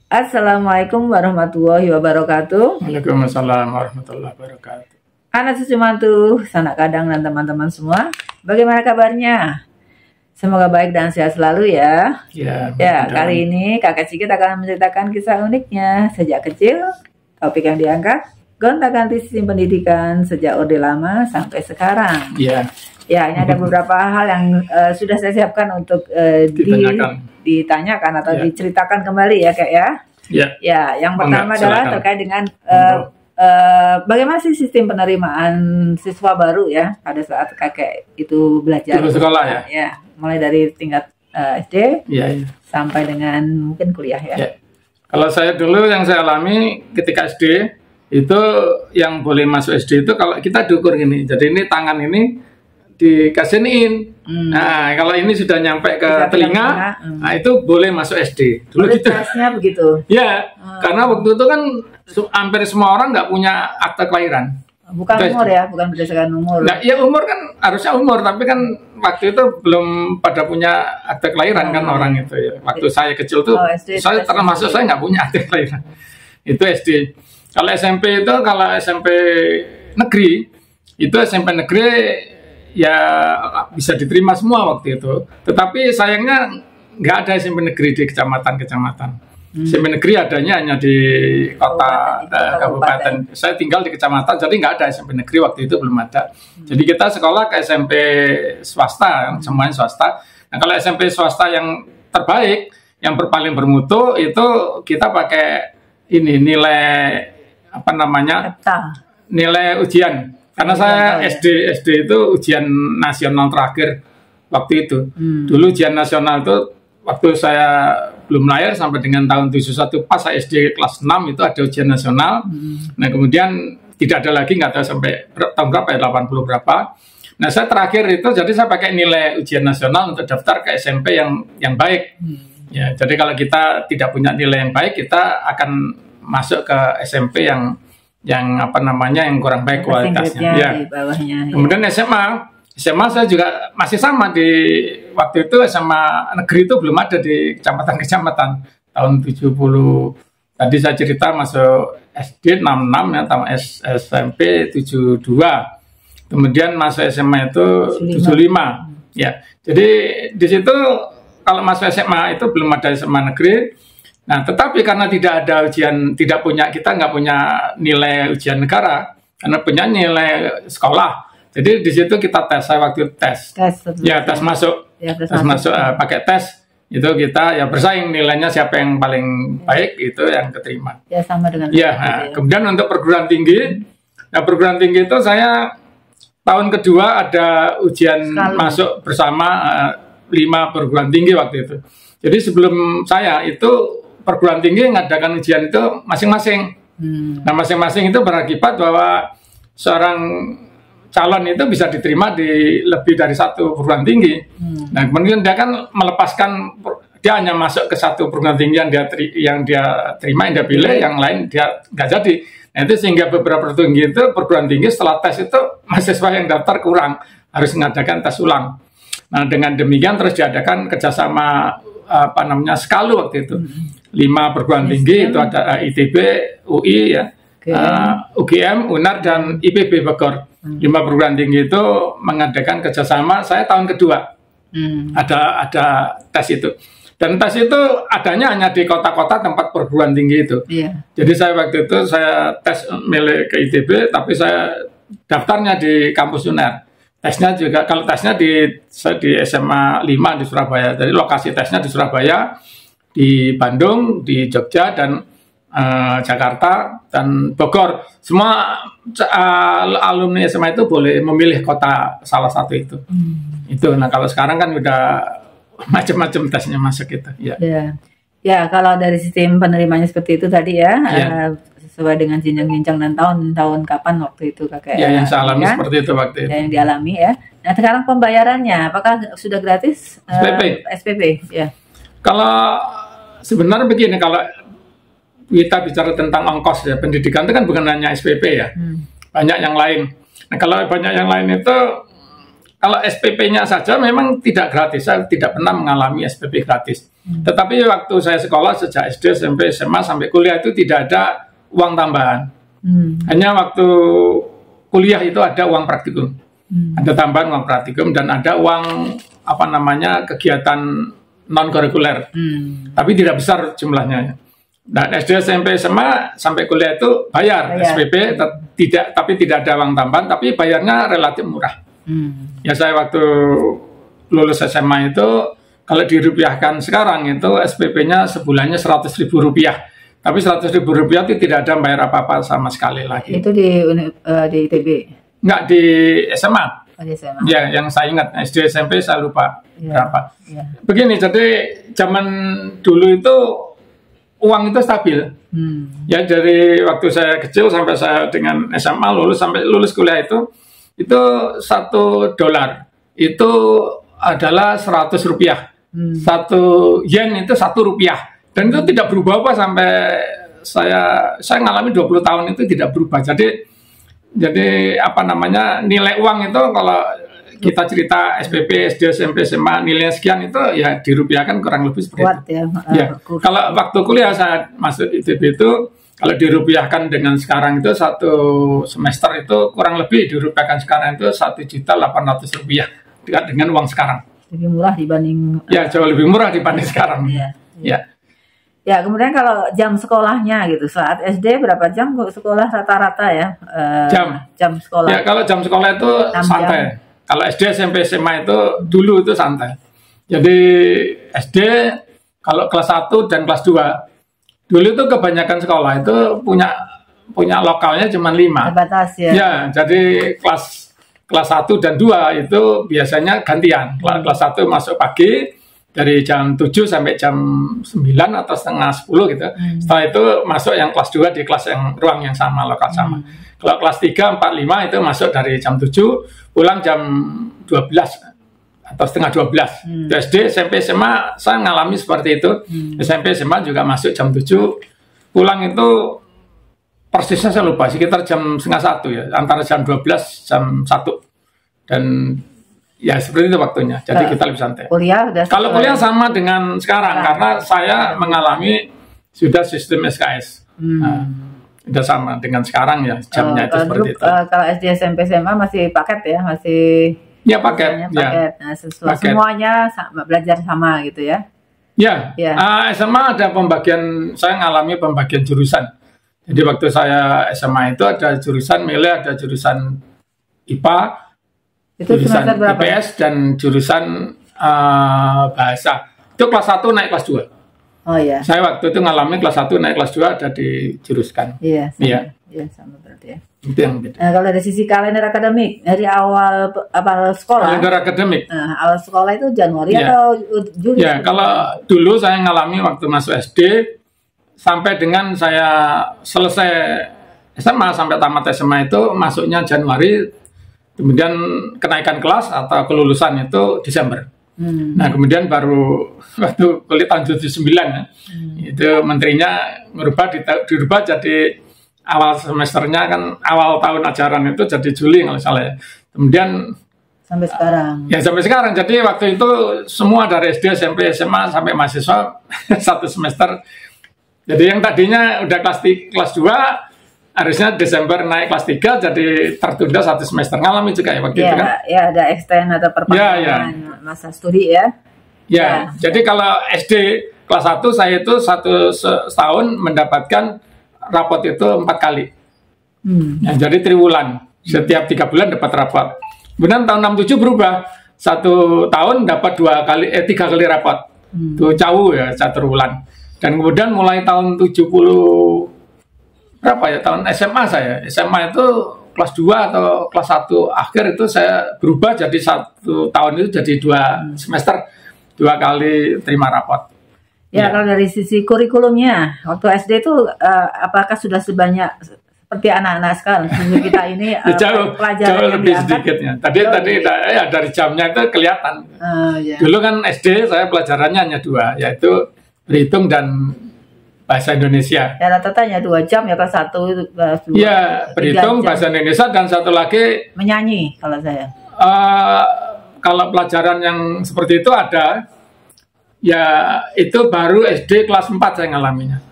Assalamualaikum warahmatullahi wabarakatuh. Waalaikumsalam warahmatullahi wabarakatuh. Anak cucu mantu, sanak kadang dan teman-teman semua, bagaimana kabarnya? Semoga baik dan sehat selalu ya. Ya, kali ini Kakak Cikit akan menceritakan kisah uniknya sejak kecil. Topik yang diangkat, gonta-ganti sistem pendidikan sejak Orde Lama sampai sekarang. Ya, ini ada beberapa hal yang sudah saya siapkan untuk ditanyakan atau diceritakan kembali ya Kak ya. Ya, yang pertama adalah terkait dengan bagaimana sih sistem penerimaan siswa baru ya pada saat kakek itu belajar di sekolah ya? Ya, mulai dari tingkat SD sampai dengan mungkin kuliah ya. Kalau saya dulu yang saya alami ketika SD itu yang boleh masuk SD itu kalau kita diukur gini. Jadi ini tangan ini dikasinin. Nah, kalau ini sudah nyampe ke telinga, nah itu boleh masuk SD. Dulu gitu. Begitu. Ya, karena waktu itu kan hampir semua orang nggak punya akte kelahiran. Bukan umur ya, bukan berdasarkan umur. Nah, ya umur kan harusnya umur, tapi kan waktu itu belum pada punya akte kelahiran kan orang itu ya. Waktu saya kecil tuh, saya termasuk saya nggak punya akte kelahiran. Itu SD. Kalau SMP itu, kalau SMP negeri, itu SMP negeri ya bisa diterima semua waktu itu. Tetapi sayangnya nggak ada SMP negeri di kecamatan-kecamatan. SMP negeri adanya hanya di kota, kabupaten. Saya tinggal di kecamatan, jadi nggak ada SMP negeri waktu itu, belum ada. Jadi kita sekolah ke SMP swasta, semuanya swasta. Nah, kalau SMP swasta yang terbaik, yang paling bermutu itu kita pakai ini nilai apa namanya? Nilai ujian. Karena saya SD itu ujian nasional terakhir waktu itu. Dulu ujian nasional itu waktu saya belum lahir sampai dengan tahun 71 pas saya SD kelas 6 itu ada ujian nasional. Nah kemudian tidak ada lagi, nggak tahu sampai tahun berapa ya, 80 berapa. Nah saya terakhir itu jadi saya pakai nilai ujian nasional untuk daftar ke SMP yang baik. Ya, jadi kalau kita tidak punya nilai yang baik, kita akan masuk ke SMP yang apa namanya yang kurang baik kualitasnya. Ya. Kemudian SMA saya juga masih sama di waktu itu SMA negeri itu belum ada di kecamatan-kecamatan tahun 70. Tadi saya cerita masuk SD 66 ya, tahun SMP 72. Kemudian masuk SMA itu 75. Ya. Jadi di situ kalau masuk SMA itu belum ada SMA negeri. Nah, tetapi karena tidak ada ujian, kita nggak punya nilai ujian negara, karena punya nilai sekolah. Jadi di situ kita tes, saya waktu tes masuk, tes masuk pakai tes, itu kita ya bersaing nilainya siapa yang paling baik itu yang keterima. Ya sama dengan. Ya, kemudian untuk perguruan tinggi, perguruan tinggi itu saya tahun kedua ada ujian masuk bersama 5 perguruan tinggi waktu itu. Jadi sebelum saya itu perguruan tinggi mengadakan ujian itu masing-masing. Nah, masing-masing itu berakibat bahwa seorang calon itu bisa diterima di lebih dari satu perguruan tinggi. Nah, kemudian dia kan melepaskan, dia hanya masuk ke satu perguruan tinggi yang dia terima, yang dia pilih, yang lain dia nggak jadi. Nah, itu sehingga beberapa perguruan tinggi setelah tes itu mahasiswa yang daftar kurang, harus mengadakan tes ulang. Nah, dengan demikian terus diadakan kerjasama apa namanya Skalu waktu itu. 5 perguruan tinggi itu ada ITB, UI ya, UGM, UNAR dan IPB Bogor. 5 perguruan tinggi itu mengadakan kerjasama. Saya tahun kedua ada tes itu. Dan tes itu adanya hanya di kota-kota tempat perguruan tinggi itu. Jadi saya waktu itu saya tes milik ke ITB, tapi saya daftarnya di kampus UNAR. Tesnya juga, kalau tesnya di SMA 5 di Surabaya. Jadi lokasi tesnya di Surabaya, di Bandung, di Jogja, dan Jakarta, dan Bogor. Semua alumni SMA itu boleh memilih kota salah satu itu. Itu. Nah kalau sekarang kan udah macam-macam tesnya masuk itu. Ya, kalau dari sistem penerimanya seperti itu tadi ya. Sesuai dengan jenjang-jenjang dan tahun kapan waktu itu kakek? Ya, yang saya alami seperti itu waktu itu. Yang dialami ya. Nah sekarang pembayarannya, apakah sudah gratis? SPP, ya. Kalau sebenarnya begini, kalau kita bicara tentang ongkos ya, pendidikan itu kan bukan hanya SPP ya, banyak yang lain. Nah kalau banyak yang lain itu kalau SPP-nya saja memang tidak gratis. Saya tidak pernah mengalami SPP gratis. Tetapi waktu saya sekolah sejak SD, SMP, SMA sampai kuliah itu tidak ada uang tambahan. Hanya waktu kuliah itu ada uang praktikum. Ada tambahan uang praktikum dan ada uang kegiatan non kurikuler. Tapi tidak besar jumlahnya. Dan SD, SMP, SMA sampai kuliah itu bayar. SPP tapi tidak ada uang tambahan, tapi bayarnya relatif murah. Ya saya waktu lulus SMA itu kalau dirupiahkan sekarang itu SPP-nya sebulannya Rp100.000. Tapi Rp100.000 itu tidak ada bayar apa-apa sama sekali lagi. Itu di ITB? Enggak, di SMA. Di SMA. Ya, yang saya ingat SD, SMP saya lupa berapa. Begini, jadi zaman dulu itu uang itu stabil. Ya dari waktu saya kecil sampai saya dengan SMA lulus sampai lulus kuliah itu $1 itu adalah Rp100. 1 yen itu Rp1. Dan itu tidak berubah apa sampai saya ngalami 20 tahun itu tidak berubah. Jadi nilai uang itu kalau kita cerita SPP, SD, SMP, SMA nilai sekian itu ya dirupiahkan kurang lebih seperti itu. Kalau waktu kuliah saya masuk ITB itu kalau dirupiahkan dengan sekarang itu satu semester itu kurang lebih dirupiahkan sekarang itu Rp1.800.000 dengan uang sekarang. Lebih murah dibanding. Ya jauh lebih murah dibanding sekarang. Ya, kemudian kalau jam sekolahnya gitu, saat SD berapa jam sekolah rata-rata ya? Jam sekolah. Ya, kalau jam sekolah itu santai. Kalau SD, SMP, SMA itu dulu itu santai. Jadi SD kalau kelas 1 dan kelas 2 dulu itu kebanyakan sekolah itu punya lokalnya cuma 5. Terbatas ya. Ya, jadi kelas 1 dan 2 itu biasanya gantian. Kelas 1 masuk pagi dari jam 7 sampai jam 9 atau setengah 10 gitu. Setelah itu masuk yang kelas 2 di kelas yang ruang yang sama, lokal sama. Kalau kelas 3, 4, 5 itu masuk dari jam 7 pulang jam 12 atau setengah 12. SD, SMP, SMA saya ngalami seperti itu. SMP, SMA juga masuk jam 7 pulang itu persisnya saya lupa sekitar jam setengah 1 ya, antara jam 12 jam 1 dan ya seperti itu waktunya. Jadi kita lebih santai. Kalau kuliah sama dengan sekarang karena saya mengalami sudah sistem SKS. Sudah sama dengan sekarang ya jamnya itu seperti itu. Kalau SD, SMP, SMA masih paket ya, masih ya paket. Nah, semuanya belajar sama gitu ya. Ya. SMA ada pembagian, saya ngalami pembagian jurusan. Jadi waktu saya SMA itu ada jurusan milih, ada jurusan IPA, itu jurusan IPS dan jurusan bahasa. Itu kelas 1 naik kelas 2. Oh iya. Saya waktu itu ngalami kelas 1 naik kelas 2 ada dijuruskan. Iya. Sama berarti ya. Itu yang beda. Nah, kalau dari sisi kalender akademik dari awal sekolah. Kalender akademik. Awal sekolah itu Januari atau Juli? Ya, kalau dulu saya ngalami waktu masuk SD sampai dengan saya selesai SMA sampai tamat SMA itu masuknya Januari. Kemudian kenaikan kelas atau kelulusan itu Desember. Nah kemudian baru waktu kuliah tahun 79 itu menterinya dirubah jadi awal semesternya kan awal tahun ajaran itu jadi Juli kalau salah ya. Kemudian sampai sekarang. Ya sampai sekarang. Jadi waktu itu semua dari SD, SMP, SMA sampai mahasiswa satu semester. Jadi yang tadinya udah kelas 2 harusnya Desember naik kelas 3 jadi tertunda satu semester. Ngalami juga ya waktu itu kan? Ya ada extend atau perpanjangan masa studi ya. Ya, jadi kalau SD kelas 1 saya itu setahun mendapatkan rapot itu 4 kali. Ya, jadi triwulan. Setiap 3 bulan dapat rapot. Kemudian tahun 67 berubah. 1 tahun dapat 3 kali rapot. Itu jauh ya, 1 bulan. Dan kemudian mulai tahun 70 berapa ya tahun SMA saya. SMA itu kelas 2 atau kelas 1 akhir itu saya berubah jadi 1 tahun itu jadi 2 semester 2 kali terima rapot. Ya, kalau dari sisi kurikulumnya waktu SD itu apakah sudah sebanyak seperti anak-anak sekarang? Kita ini jauh lebih sedikitnya. Tadi dari jamnya itu kelihatan. Dulu kan SD saya pelajarannya hanya 2 yaitu berhitung dan bahasa Indonesia. Ya rata-rata hanya 2 jam ya kelas 1, kelas 2. Ya, berhitung bahasa Indonesia dan satu lagi menyanyi kalau saya. kalau pelajaran yang seperti itu ada, ya itu baru SD kelas 4 saya ngalaminya.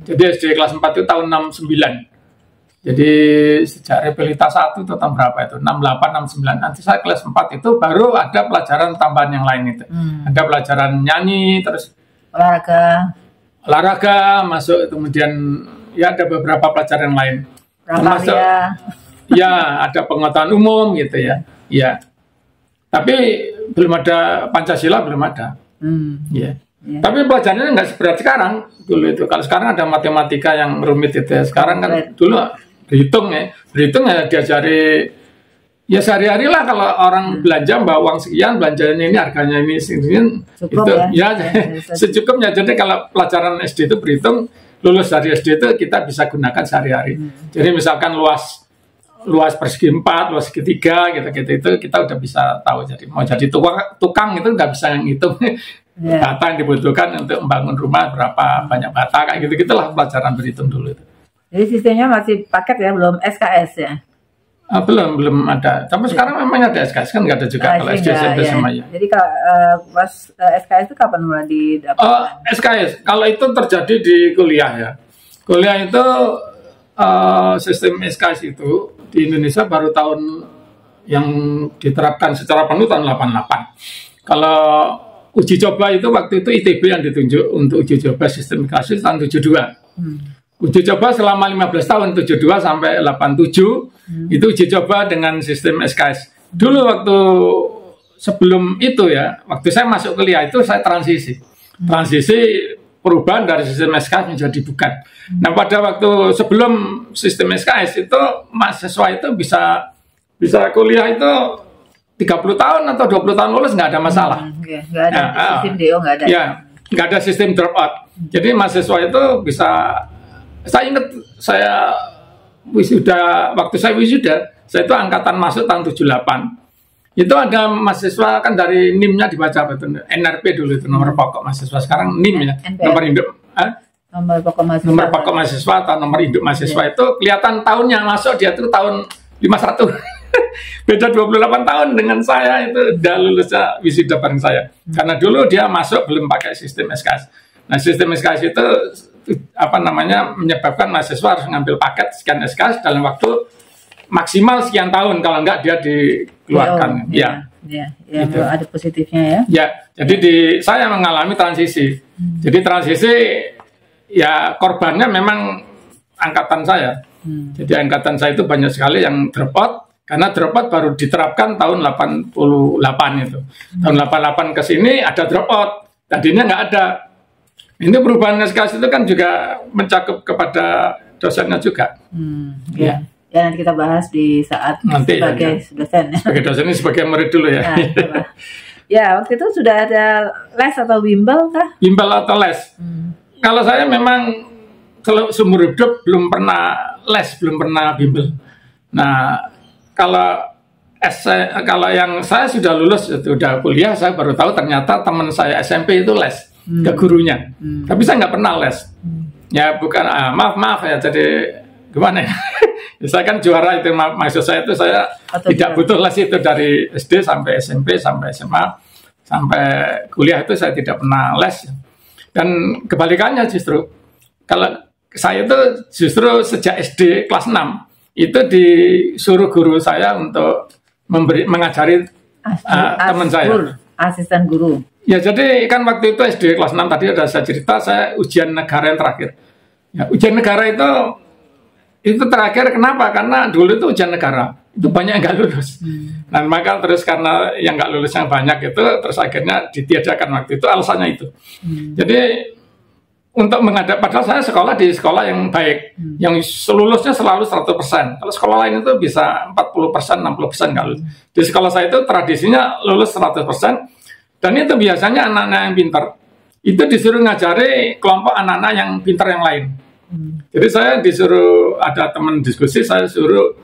Jadi SD kelas 4 itu tahun 69. Jadi sejak rehabilitas 1 itu tahun berapa itu? 68, 69. Nanti saya kelas 4 itu baru ada pelajaran tambahan yang lain itu. Ada pelajaran nyanyi, terus olahraga masuk, kemudian ya ada beberapa pelajaran lain. Termasuk ya ada pengetahuan umum gitu ya. Ya. Tapi belum ada Pancasila, belum ada. Ya. Tapi pelajarannya nggak seberat sekarang dulu itu. Kalau sekarang ada matematika yang rumit itu ya. Sekarang kan dulu berhitung ya diajari ya sehari-hari lah. Kalau orang belanja bawa uang sekian, belanjanya ini harganya ini sekian, itu ya secukupnya. Jadi kalau pelajaran SD itu berhitung, lulus dari SD itu kita bisa gunakan sehari-hari. Jadi misalkan luas persegi 4, luas persegi 3 gitu itu kita udah bisa tahu. Jadi mau jadi tukang itu nggak bisa ngitung bata yang dibutuhkan untuk membangun rumah, berapa banyak bata, kayak gitu-gitulah pelajaran berhitung dulu itu. Jadi sistemnya masih paket ya, belum SKS ya? Belum ada. Tapi sekarang memang ada SKS kan, nggak ada juga kalau SD SMP sama ya. Jadi pas SKS itu kapan mulai didapatkan? SKS kalau itu terjadi di kuliah ya. Kuliah itu sistem SKS itu di Indonesia baru tahun yang diterapkan secara penuh tahun 88. Kalau uji coba itu waktu itu ITB yang ditunjuk untuk uji coba sistem SKS tahun 72. Uji coba selama 15 tahun 72 sampai 87 itu uji coba dengan sistem SKS. Dulu waktu sebelum itu ya, waktu saya masuk kuliah itu saya transisi perubahan dari sistem SKS menjadi bukan. Nah pada waktu sebelum sistem SKS itu mahasiswa itu bisa kuliah itu 30 tahun atau 20 tahun lulus nggak ada masalah. Nggak ada sistem DO, nggak ada. Ya, nggak ada sistem drop out. Jadi mahasiswa itu bisa. Saya ingat saya wisuda, waktu saya wisuda, saya itu angkatan masuk tahun 78. Itu ada mahasiswa kan dari NIM-nya dibaca apa itu? NRP dulu itu nomor pokok mahasiswa. Sekarang NIM ya, nomor induk. Nomor pokok mahasiswa atau nomor induk mahasiswa itu kelihatan tahunnya masuk dia itu tahun 51. Beda 28 tahun dengan saya itu udah lulusnya wisuda bareng saya. Karena dulu dia masuk belum pakai sistem SKS. Nah, sistem SKS itu menyebabkan mahasiswa harus mengambil paket sekian SKS dalam waktu maksimal sekian tahun, kalau enggak dia dikeluarkan. Gitu. Ada positifnya ya. Ya, jadi saya mengalami transisi. Jadi transisi ya korbannya memang angkatan saya. Jadi angkatan saya itu banyak sekali yang drop out, karena drop out baru diterapkan tahun 88 itu. Tahun 88 ke sini ada drop out, tadinya nggak ada. Ini perubahan SKS itu kan juga mencakup kepada dosennya juga. Ya, nanti kita bahas di saat nanti, sebagai dosen. Sebagai dosen ini sebagai murid dulu ya. Ya, waktu itu sudah ada les atau bimbel kah? Bimbel atau les. Kalau saya memang kalau seumur hidup belum pernah les, belum pernah bimbel. Nah, kalau yang saya sudah lulus, sudah kuliah, saya baru tahu ternyata teman saya SMP itu les ke gurunya. Tapi saya nggak pernah les. Ya bukan, maaf ya, jadi gimana ya? Saya kan juara itu, maksud saya itu saya tidak butuh les itu dari SD sampai SMP sampai SMA sampai kuliah itu saya tidak pernah les. Dan kebalikannya justru, kalau saya itu justru sejak SD kelas 6 itu disuruh guru saya untuk mengajari teman saya. Asisten guru. Ya, jadi kan waktu itu SD kelas 6 tadi ada saya cerita, saya ujian negara yang terakhir. Ya, ujian negara itu terakhir kenapa? Karena dulu itu ujian negara itu banyak yang nggak lulus. Dan maka terus karena yang nggak lulus yang banyak itu, terus akhirnya ditiadakan waktu itu, alasannya itu. Jadi untuk menghadap, padahal saya sekolah di sekolah yang baik, yang lulusnya selalu 100%. Kalau sekolah lain itu bisa 40%, 60% nggak lulus. Di sekolah saya itu tradisinya lulus 100%. Dan itu biasanya anak-anak yang pintar. Itu disuruh ngajari kelompok anak-anak yang pintar yang lain. Jadi saya disuruh, ada teman diskusi, saya suruh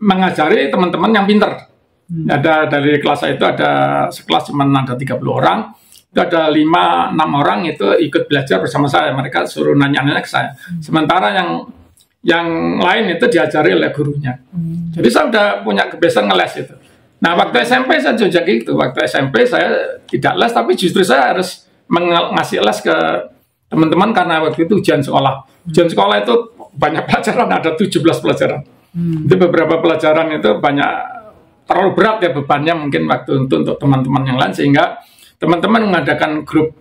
mengajari teman-teman yang pintar. Ada dari kelas saya itu ada sekelas cuma ada 30 orang. Itu ada 5-6 orang itu ikut belajar bersama saya. Mereka suruh nanya-nanya ke saya. Sementara yang lain itu diajari oleh gurunya. Jadi saya udah punya kebiasaan ngeles itu. Nah, waktu SMP saya juga gitu. Waktu SMP saya tidak les, tapi justru saya harus ngasih les ke teman-teman karena waktu itu ujian sekolah. Ujian sekolah itu banyak pelajaran, ada 17 pelajaran. Itu beberapa pelajaran itu banyak, terlalu berat ya bebannya mungkin waktu itu untuk teman-teman yang lain, sehingga teman-teman mengadakan grup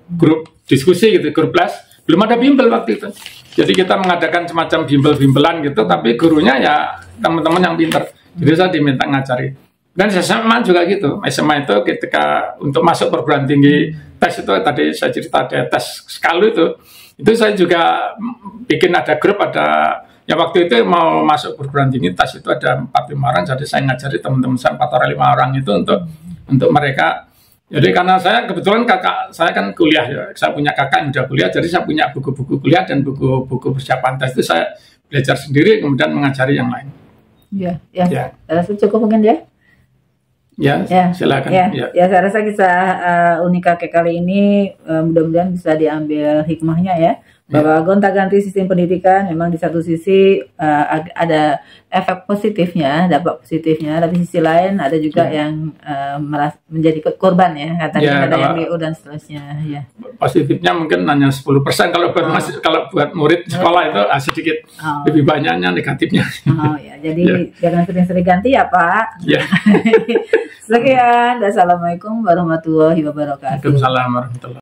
diskusi gitu, grup les. Belum ada bimbel waktu itu. Jadi kita mengadakan semacam bimbel-bimbelan gitu, tapi gurunya ya teman-teman yang pintar. Jadi saya diminta ngajari. Dan SMA juga gitu. SMA itu ketika untuk masuk perguruan tinggi, tes itu tadi saya cerita ada tes SKALU itu saya juga bikin ada grup, ada ya waktu itu mau masuk perguruan tinggi tes itu ada 4-5 orang, jadi saya ngajari teman-teman saya 4 orang 5 orang itu untuk mereka. Jadi karena saya kebetulan kakak saya kan kuliah ya, saya punya kakak yang udah kuliah, jadi saya punya buku-buku kuliah dan buku-buku persiapan tes itu saya belajar sendiri kemudian mengajari yang lain. Ya. Cukup mungkin ya. Ya, silakan. Ya, saya rasa kisah unik kakek kali ini mudah-mudahan bisa diambil hikmahnya ya. Bahwa gonta-ganti sistem pendidikan memang di satu sisi ada efek positifnya, dampak positifnya, tapi sisi lain ada juga yang menjadi korban ya, katanya ada yang DO dan seterusnya ya. Positifnya mungkin hanya 10% kalau buat murid sekolah itu sedikit lebih banyaknya negatifnya. Jadi jangan sering-sering ganti ya Pak. Sekian, assalamualaikum warahmatullahi wabarakatuh. Waalaikumsalam warahmatullahi wabarakatuh.